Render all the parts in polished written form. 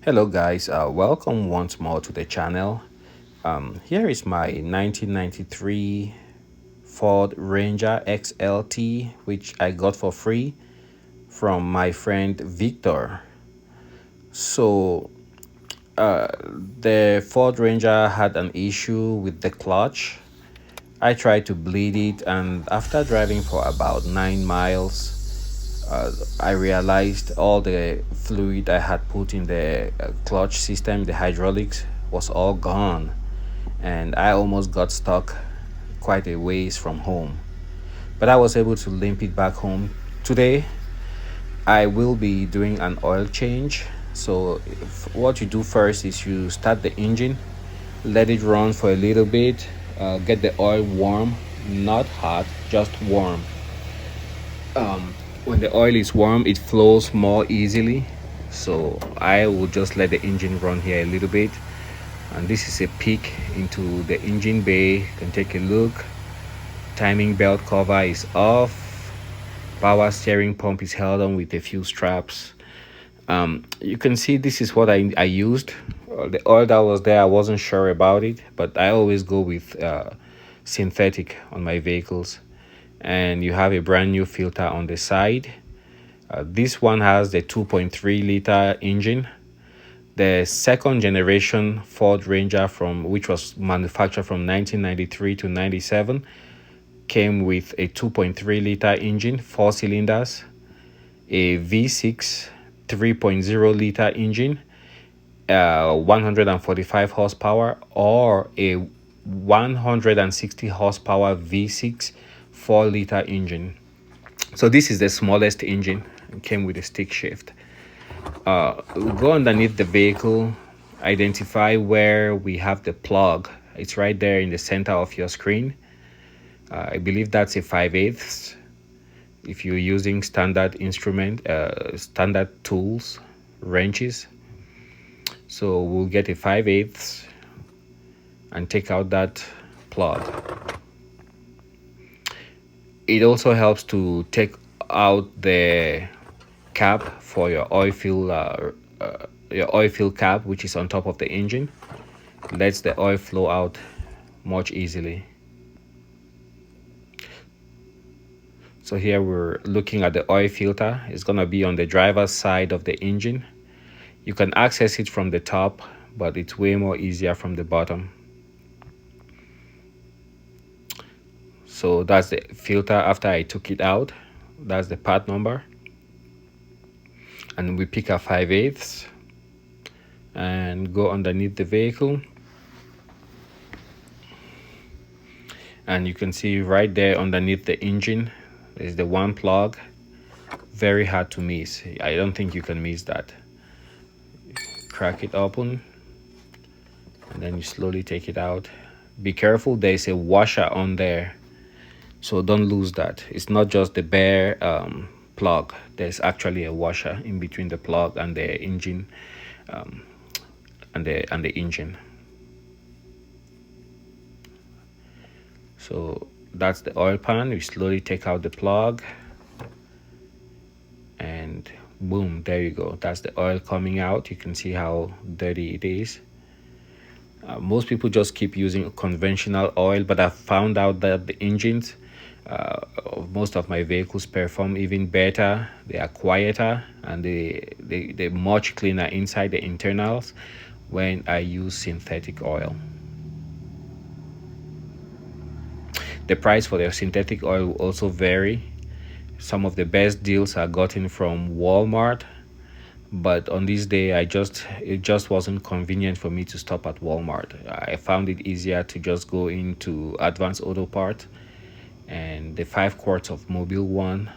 Hello guys, welcome once more to the channel. Here is my 1993 Ford Ranger XLT, which I got for free from my friend Victor. So the Ford Ranger had an issue with the clutch. I tried to bleed it, and after driving for about 9 miles, I realized all the fluid I had put in the clutch system, the hydraulics, was all gone, and I almost got stuck quite a ways from home. But I was able to limp it back home. Today, I will be doing an oil change. So, what you do first is you start the engine, let it run for a little bit, get the oil warm, not hot, just warm. When the oil is warm, it flows more easily. So I will just let the engine run here a little bit. And this is a peek into the engine bay. You can take a look. Timing belt cover is off. Power steering pump is held on with a few straps. You can see this is what I used. The oil that was there, I wasn't sure about it, but I always go with synthetic on my vehicles. And you have a brand new filter on the side. This one has the 2.3 liter engine. The second generation Ford Ranger, from which was manufactured from 1993 to 97, came with a 2.3 liter engine, 4 cylinders, a V6 3.0 liter engine, 145 horsepower, or a 160 horsepower V6 4 liter engine. So this is the smallest engine. It came with a stick shift. Go underneath the vehicle, identify where we have the plug. It's right there in the center of your screen. I believe that's a 5/8 if you're using standard tools, wrenches. So we'll get a 5/8 and take out that plug. It also helps to take out the cap for your oil fill cap, which is on top of the engine. Lets the oil flow out much easily. So here we're looking at the oil filter. It's gonna be on the driver's side of the engine. You can access it from the top, but it's way more easier from the bottom. So that's the filter after I took it out. That's the part number. And we pick a 5/8 and go underneath the vehicle. And you can see right there underneath the engine is the one plug. Very hard to miss. I don't think you can miss that. Crack it open and then you slowly take it out. Be careful, there's a washer on there, so don't lose that. It's not just the bare plug. There's actually a washer in between the plug and the engine, and the engine. So that's the oil pan. We slowly take out the plug and boom, there you go. That's the oil coming out. You can see how dirty it is. Most people just keep using conventional oil, but I've found out that the engines of most of my vehicles perform even better. They are quieter and they're much cleaner inside the internals when I use synthetic oil. The price for the synthetic oil will also vary. Some of the best deals are gotten from Walmart, but on this day it just wasn't convenient for me to stop at Walmart. I found it easier to just go into Advanced Auto Part, and the 5 quarts of Mobil one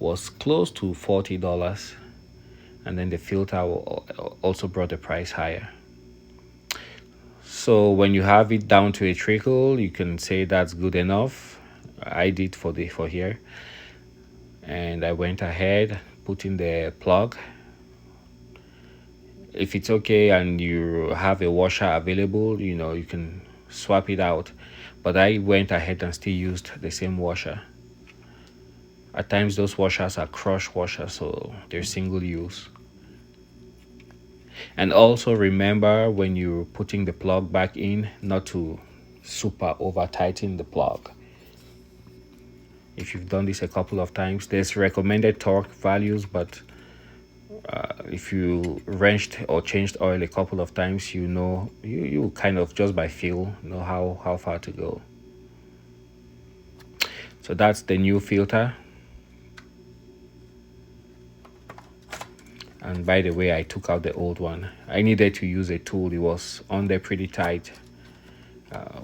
was close to $40, and then the filter also brought the price higher. So when you have it down to a trickle, you can say that's good enough. I did for here, and I went ahead, put in the plug. If it's okay and you have a washer available, you can swap it out. But I went ahead and still used the same washer. At times those washers are crush washers, so they're single use. And also remember, when you're putting the plug back in, not to super over tighten the plug. If you've done this a couple of times, there's recommended torque values, but if you wrenched or changed oil a couple of times, you know, you kind of just by feel know how far to go. So that's the new filter. And by the way, I took out the old one. I needed to use a tool. It was on there pretty tight.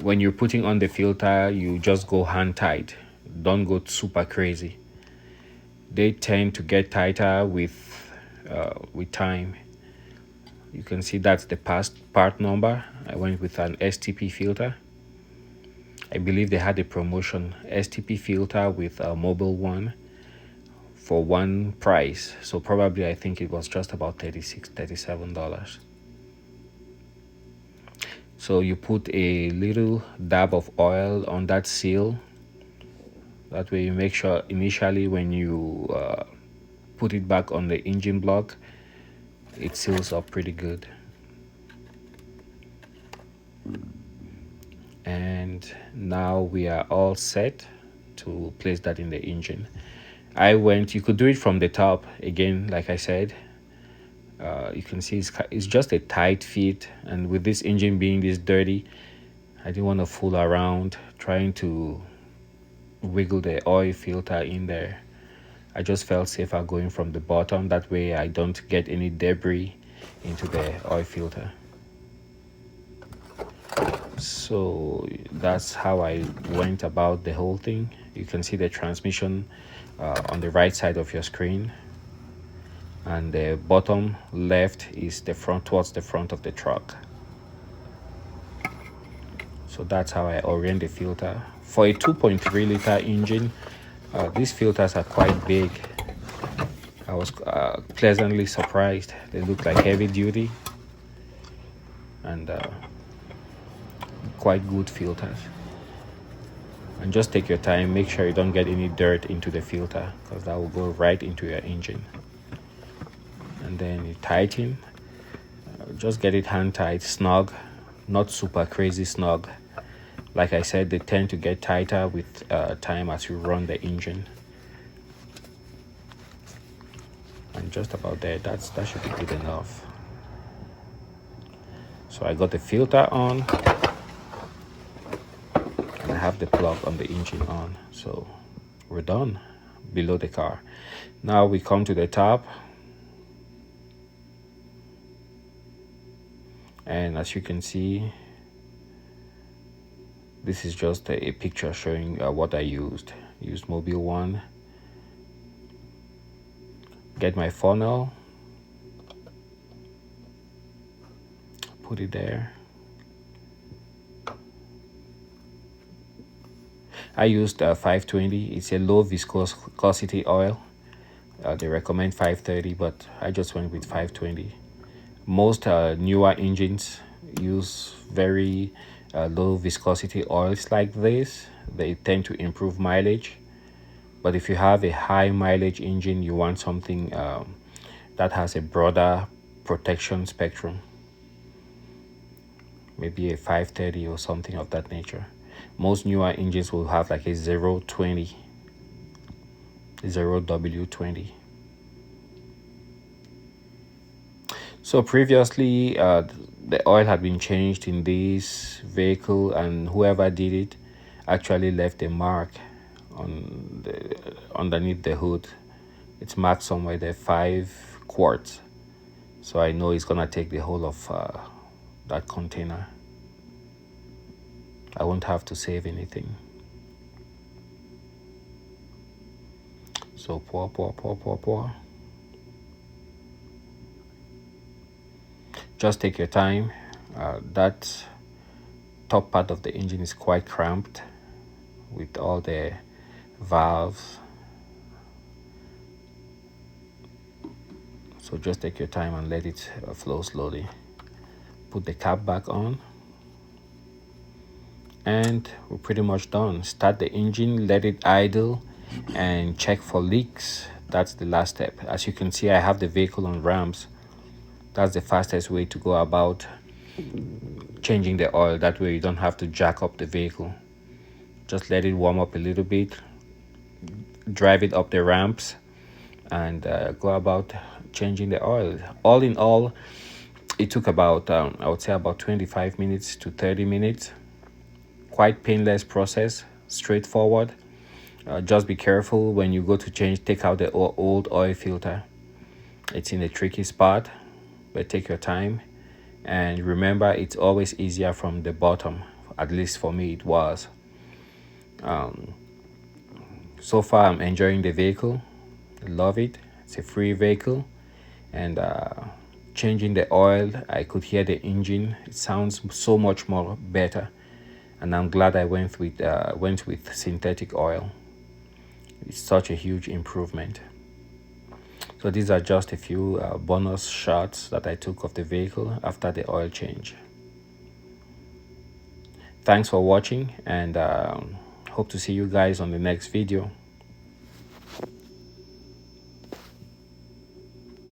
When you're putting on the filter, you just go hand tight. Don't go super crazy. They tend to get tighter with time. You can see that's the part number. I went with an STP filter. I believe they had a promotion, STP filter with a Mobil one for one price. So probably I think it was just about $36, $37. So you put a little dab of oil on that seal. That way you make sure initially when you put it back on the engine block, it seals up pretty good. And now we are all set to place that in the engine. You could do it from the top again, like I said. You can see it's just a tight fit, and with this engine being this dirty, I didn't want to fool around trying to wiggle the oil filter in there. I just felt safer going from the bottom. That way I don't get any debris into the oil filter. So that's how I went about the whole thing. You can see the transmission on the right side of your screen, and the bottom left is the front, towards the front of the truck. So that's how I orient the filter. For a 2.3 liter engine, these filters are quite big. I was pleasantly surprised. They look like heavy duty and quite good filters. And just take your time, make sure you don't get any dirt into the filter, because that will go right into your engine. And then you tighten, just get it hand tight, snug, not super crazy snug. Like I said, they tend to get tighter with time as you run the engine. And just about there, that should be good enough. So I got the filter on, and I have the plug on the engine on. So we're done below the car. Now we come to the top, and as you can see, this is just a picture showing what I used. Mobil one. Get my funnel, put it there. I used 520. It's a low viscosity oil. They recommend 530, but I just went with 520. Most newer engines use very low viscosity oils like this. They tend to improve mileage. But if you have a high mileage engine, you want something that has a broader protection spectrum. Maybe a 530 or something of that nature. Most newer engines will have like a 020, 0W20. So previously, the oil had been changed in this vehicle, and whoever did it actually left a mark underneath the hood. It's marked somewhere there, 5 quarts. So I know it's gonna take the whole of that container. I won't have to save anything. So pour. Just take your time. That top part of the engine is quite cramped with all the valves. So just take your time and let it flow slowly. Put the cap back on, and we're pretty much done. Start the engine, let it idle, and check for leaks. That's the last step. As you can see, I have the vehicle on ramps. That's the fastest way to go about changing the oil. That way you don't have to jack up the vehicle. Just let it warm up a little bit, drive it up the ramps, and go about changing the oil. All in all, it took about I would say about 25 minutes to 30 minutes. Quite painless process, straightforward. Just be careful when you go to change, take out the old oil filter. It's in a tricky spot, but take your time. And remember, it's always easier from the bottom. At least for me, it was. So far, I'm enjoying the vehicle. I love it. It's a free vehicle. And changing the oil, I could hear the engine. It sounds so much more better. And I'm glad I went with synthetic oil. It's such a huge improvement. So these are just a few bonus shots that I took of the vehicle after the oil change. Thanks for watching, and hope to see you guys on the next video.